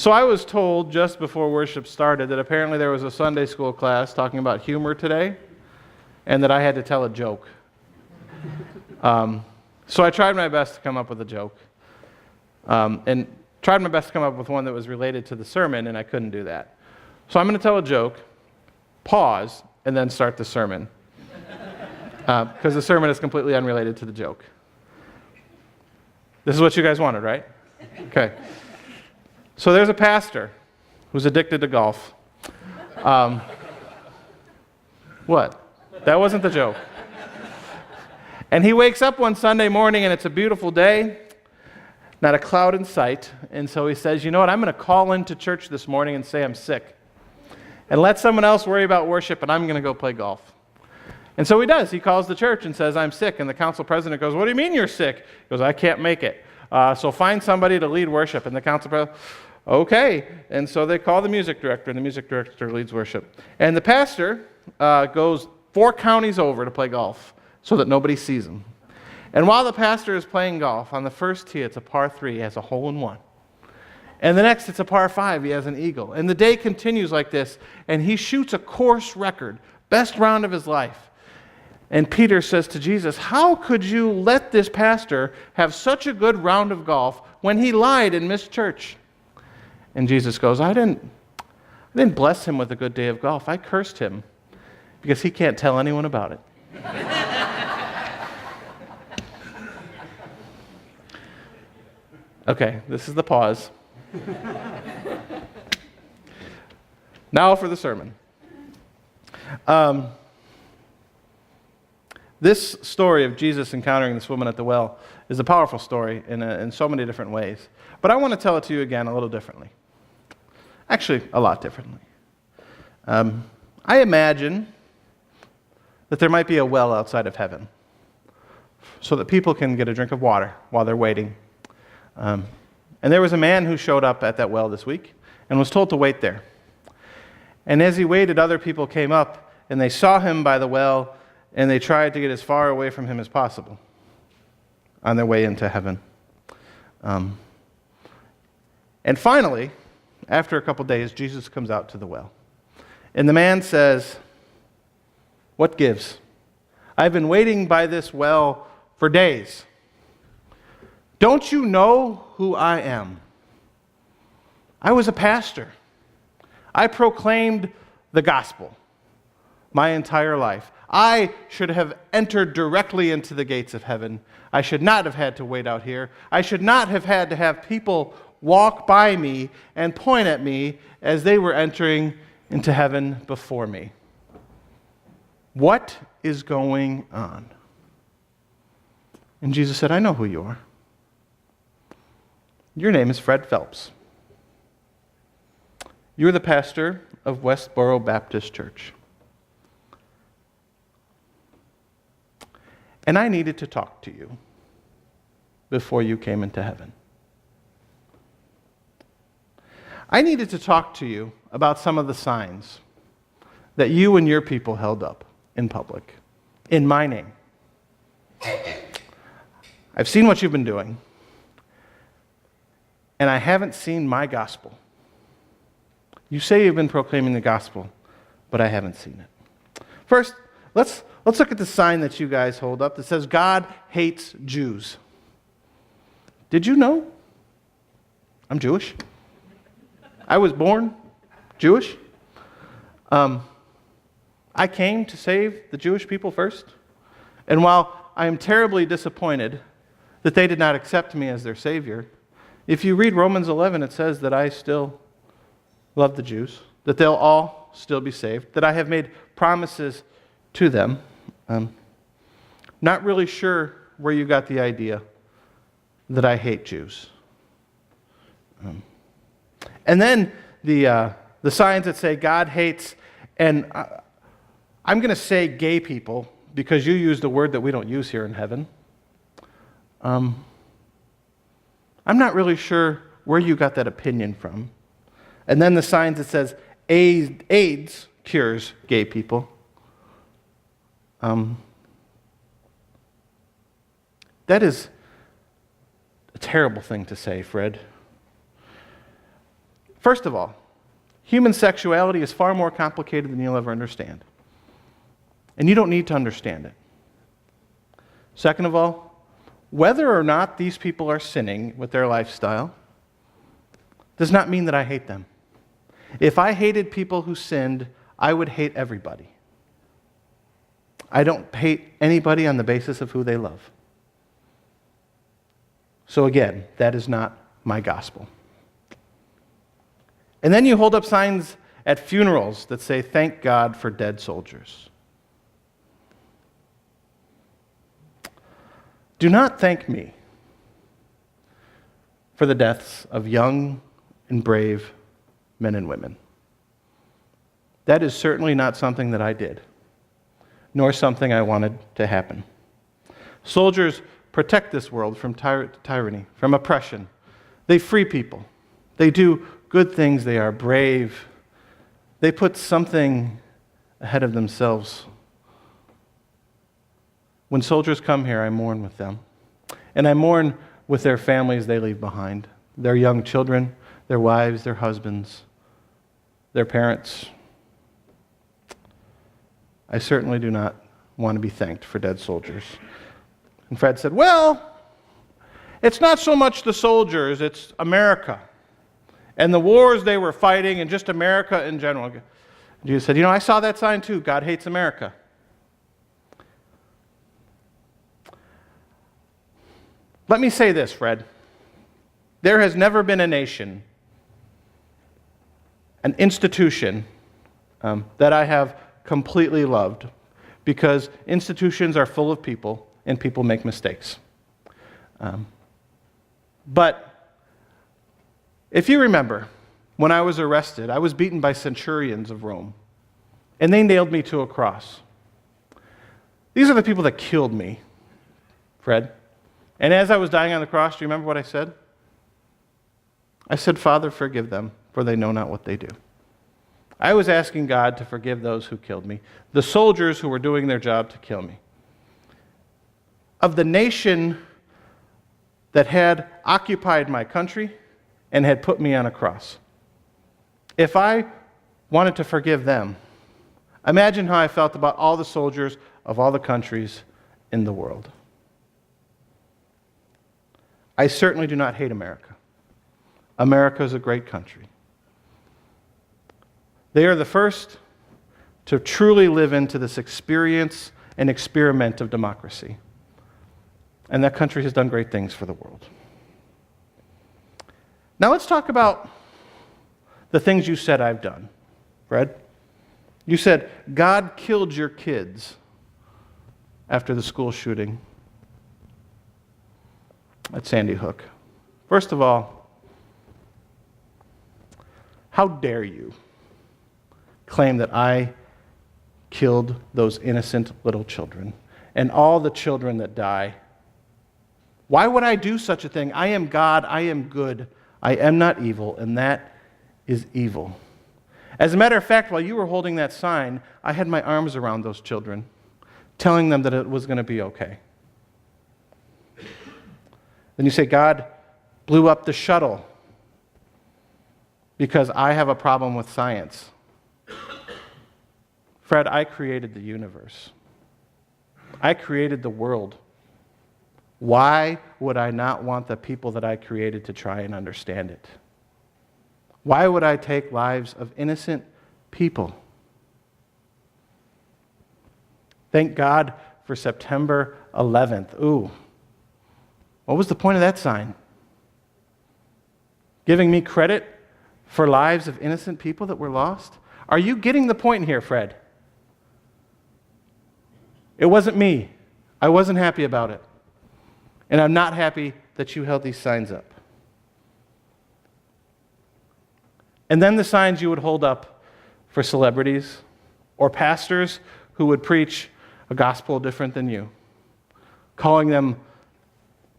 So I was told just before worship started that apparently there was a Sunday school class talking about humor today, and that I had to tell a joke. So I tried my best to come up with a joke, and tried my best to come up with one that was related to the sermon, and I couldn't do that. So I'm going to tell a joke, pause, and then start the sermon, because the sermon is completely unrelated to the joke. This is what you guys wanted, right? Okay. So there's a pastor who's addicted to golf. What? That wasn't the joke. And he wakes up one Sunday morning, and it's a beautiful day, not a cloud in sight. And so he says, you know what, I'm going to call into church this morning and say I'm sick. And let someone else worry about worship, and I'm going to go play golf. And so he does. He calls the church and says, I'm sick. And the council president goes, what do you mean you're sick? He goes, I can't make it. So find somebody to lead worship. And the council president, okay. And so they call the music director, and the music director leads worship. And the pastor goes 4 counties over to play golf so that nobody sees him. And while the pastor is playing golf, on the first tee, it's a par 3, he has a hole-in-one. And the next, it's a par 5, he has an eagle. And the day continues like this, and he shoots a course record, best round of his life. And Peter says to Jesus, how could you let this pastor have such a good round of golf when he lied and missed church? And Jesus goes, I didn't bless him with a good day of golf. I cursed him because he can't tell anyone about it. Okay, this is the pause. Now for the sermon. This story of Jesus encountering this woman at the well is a powerful story in so many different ways. But I want to tell it to you again a little differently. Actually, a lot differently. I imagine that there might be a well outside of heaven so that people can get a drink of water while they're waiting. And there was a man who showed up at that well this week and was told to wait there. And as he waited, other people came up and they saw him by the well, and they tried to get as far away from him as possible on their way into heaven. And finally, after a couple days, Jesus comes out to the well. And the man says, what gives? I've been waiting by this well for days. Don't you know who I am? I was a pastor. I proclaimed the gospel my entire life. I should have entered directly into the gates of heaven. I should not have had to wait out here. I should not have had to have people walk by me and point at me as they were entering into heaven before me. What is going on? And Jesus said, I know who you are. Your name is Fred Phelps. You're the pastor of Westboro Baptist Church. And I needed to talk to you before you came into heaven. I needed to talk to you about some of the signs that you and your people held up in public, in my name. I've seen what you've been doing, and I haven't seen my gospel. You say you've been proclaiming the gospel, but I haven't seen it. First, let's look at the sign that you guys hold up that says, God hates Jews. Did you know? I'm Jewish. I was born Jewish. I came to save the Jewish people first. And while I am terribly disappointed that they did not accept me as their Savior, if you read Romans 11, it says that I still love the Jews, that they'll all still be saved, that I have made promises to them. Not really sure where you got the idea that I hate Jews. And then the signs that say God hates, and I'm going to say gay people because you used a word that we don't use here in heaven. I'm not really sure where you got that opinion from. And then the signs that says AIDS cures gay people. That is a terrible thing to say, Fred. First of all, human sexuality is far more complicated than you'll ever understand. And you don't need to understand it. Second of all, whether or not these people are sinning with their lifestyle does not mean that I hate them. If I hated people who sinned, I would hate everybody. I don't hate anybody on the basis of who they love. So again, that is not my gospel. And then you hold up signs at funerals that say, "Thank God for dead soldiers." Do not thank me for the deaths of young and brave men and women. That is certainly not something that I did, nor something I wanted to happen. Soldiers protect this world from tyranny, from oppression. They free people. They do good things. They are brave. They put something ahead of themselves. When soldiers come here, I mourn with them. And I mourn with their families they leave behind, their young children, their wives, their husbands, their parents. I certainly do not want to be thanked for dead soldiers. And Fred said, "Well, it's not so much the soldiers, it's America and the wars they were fighting and just America in general." Jesus said, "I saw that sign too. God hates America." Let me say this, Fred. There has never been a nation, an institution, that I have completely loved, because institutions are full of people and people make mistakes. But if you remember, when I was arrested, I was beaten by centurions of Rome, and they nailed me to a cross. These are the people that killed me, Fred. And as I was dying on the cross, do you remember what I said? I said, "Father, forgive them, for they know not what they do." I was asking God to forgive those who killed me, the soldiers who were doing their job to kill me. Of the nation that had occupied my country and had put me on a cross. If I wanted to forgive them, imagine how I felt about all the soldiers of all the countries in the world. I certainly do not hate America. America is a great country. They are the first to truly live into this experience and experiment of democracy. And that country has done great things for the world. Now let's talk about the things you said I've done, Fred. You said, God killed your kids after the school shooting at Sandy Hook. First of all, how dare you claim that I killed those innocent little children and all the children that die? Why would I do such a thing? I am God, I am good, I am not evil, and that is evil. As a matter of fact, while you were holding that sign, I had my arms around those children, telling them that it was going to be okay. Then you say, God blew up the shuttle because I have a problem with science. Fred, I created the universe. I created the world. Why would I not want the people that I created to try and understand it? Why would I take lives of innocent people? Thank God for September 11th. Ooh, what was the point of that sign? Giving me credit for lives of innocent people that were lost? Are you getting the point here, Fred? It wasn't me. I wasn't happy about it. And I'm not happy that you held these signs up. And then the signs you would hold up for celebrities or pastors who would preach a gospel different than you, calling them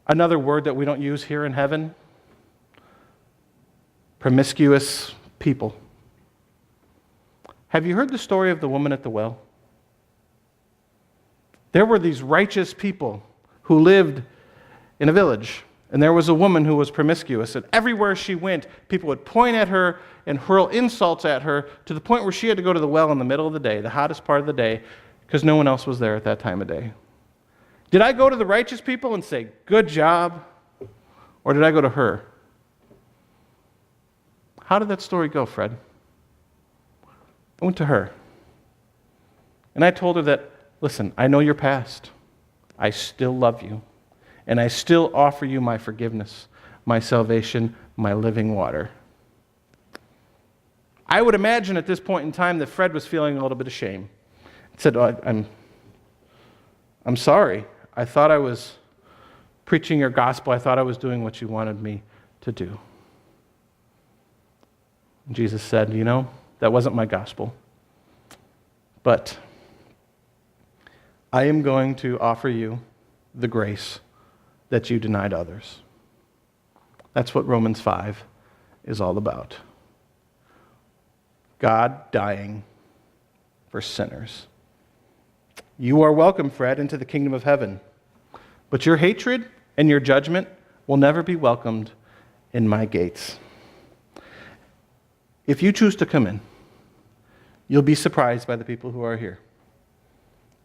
another word that we don't use here in heaven, promiscuous people. Have you heard the story of the woman at the well? There were these righteous people who lived in a village, And there was a woman who was promiscuous, and everywhere she went, people would point at her and hurl insults at her to the point where she had to go to the well in the middle of the day, the hottest part of the day, because no one else was there at that time of day. Did I go to the righteous people and say, good job? Or did I go to her? How did that story go, Fred? I went to her. And I told her that, listen, I know your past. I still love you. And I still offer you my forgiveness, my salvation, my living water. I would imagine at this point in time that Fred was feeling a little bit of shame. He said, I'm sorry. I thought I was preaching your gospel. I thought I was doing what you wanted me to do. And Jesus said, that wasn't my gospel. But I am going to offer you the grace that you denied others. That's what Romans 5 is all about. God dying for sinners. You are welcome, Fred, into the kingdom of heaven. But your hatred and your judgment will never be welcomed in my gates. If you choose to come in, you'll be surprised by the people who are here.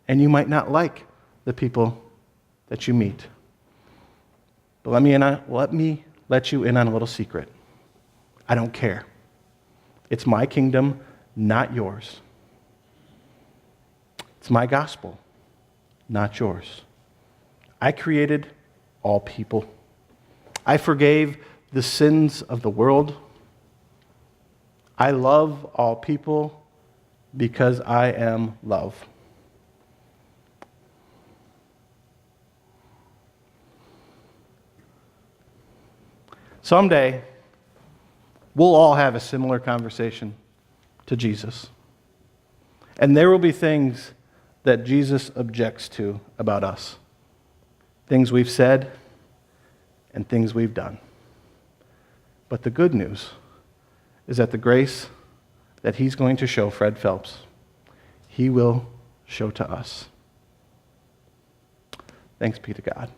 And you might not like the people that you meet. But let me let you in on a little secret. I don't care. It's my kingdom, not yours. It's my gospel, not yours. I created all people. I forgave the sins of the world. I love all people because I am love. Someday, we'll all have a similar conversation to Jesus. And there will be things that Jesus objects to about us. Things we've said and things we've done. But the good news is that the grace that he's going to show Fred Phelps, he will show to us. Thanks be to God.